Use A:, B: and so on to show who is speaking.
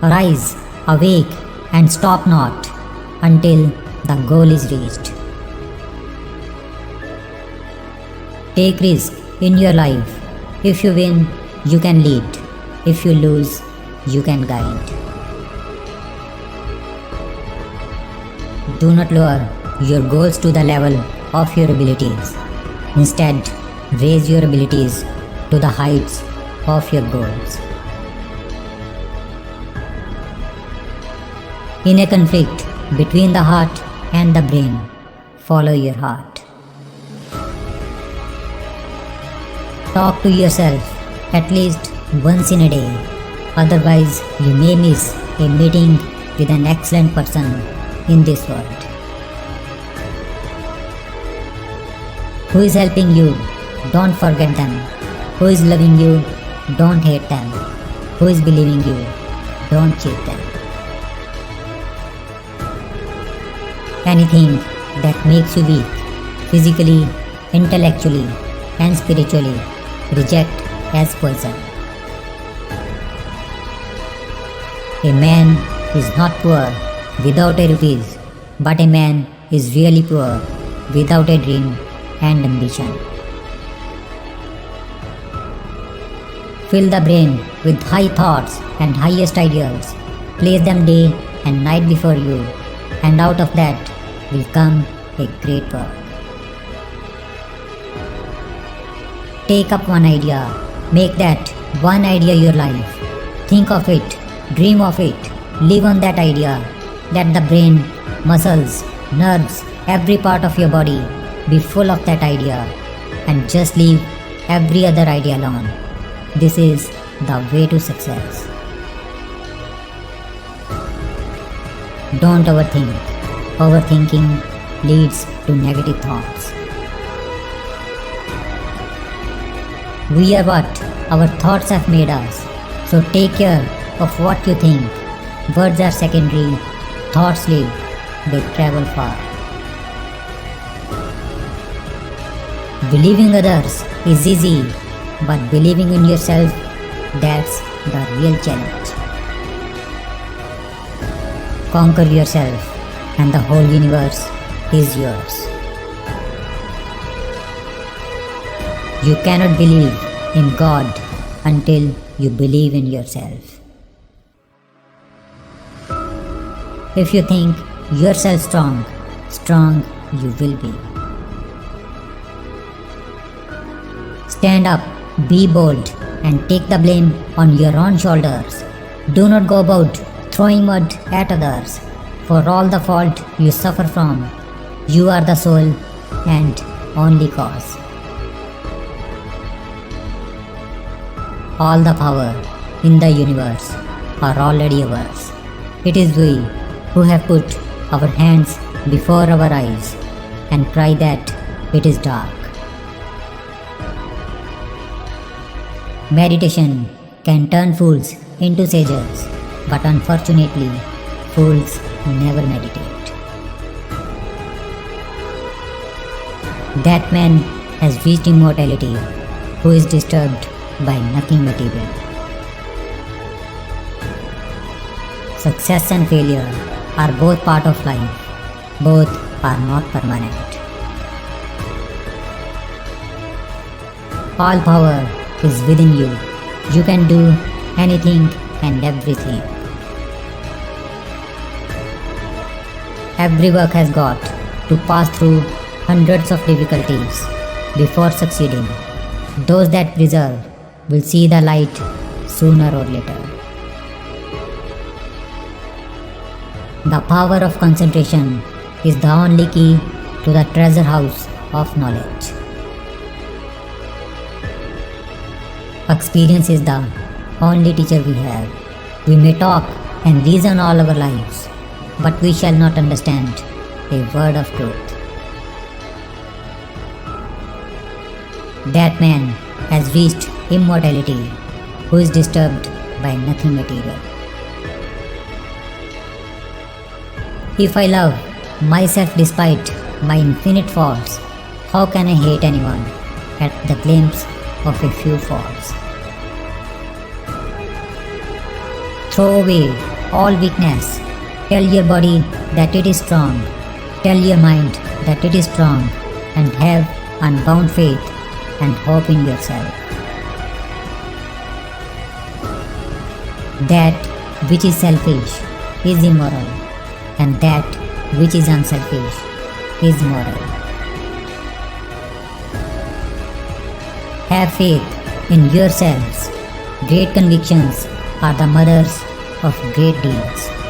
A: Arise, awake, and stop not until the goal is reached. Take risk in your life. If you win, you can lead. If you lose, you can guide. Do not lower your goals to the level of your abilities. Instead, raise your abilities to the heights of your goals. In a conflict between the heart and the brain, follow your heart. Talk to yourself at least once in a day, otherwise you may miss a meeting with an excellent person in this world. Who is helping you? Don't forget them. Who is loving you? Don't hate them. Who is believing you? Don't cheat them. Anything that makes you weak, physically, intellectually, and spiritually, reject as poison. A man is not poor without a rupees, but a man is really poor without a dream and ambition. Fill the brain with high thoughts and highest ideals. Place them day and night before you, and out of that will come a great work. Take up one idea. Make that one idea your life. Think of it, dream of it, live on that idea. Let the brain, muscles, nerves, every part of your body be full of that idea, and just leave every other idea alone. This is the way to success. Don't overthink. Overthinking leads to negative thoughts. We are what our thoughts have made us, so take care of what you think. Words are secondary, thoughts live, they travel far. Believing others is easy, but believing in yourself, that's the real challenge. Conquer yourself, and the whole universe is yours. You cannot believe in God until you believe in yourself. If you think yourself strong, strong you will be. Stand up, be bold, and take the blame on your own shoulders. Do not go about throwing mud at others. For all the fault you suffer from, you are the sole and only cause. All the power in the universe are already ours. It is we who have put our hands before our eyes and cry that it is dark. Meditation can turn fools into sages, but unfortunately, fools never meditate. That man has reached immortality who is disturbed by nothing material. Success and failure are both part of life. Both are not permanent. All power is within you. You can do anything and everything. Every work has got to pass through hundreds of difficulties before succeeding. Those that persevere will see the light sooner or later. The power of concentration is the only key to the treasure house of knowledge. Experience is the only teacher we have. We may talk and reason all our lives, but we shall not understand a word of truth. That man has reached immortality who is disturbed by nothing material. If I love myself despite my infinite faults, how can I hate anyone at the glimpse of a few faults? Throw away all weakness. Tell your body that it is strong. Tell your mind that it is strong, and have unbound faith and hope in yourself. That which is selfish is immoral, and that which is unselfish is moral. Have faith in yourselves. Great convictions are the mothers of great deeds.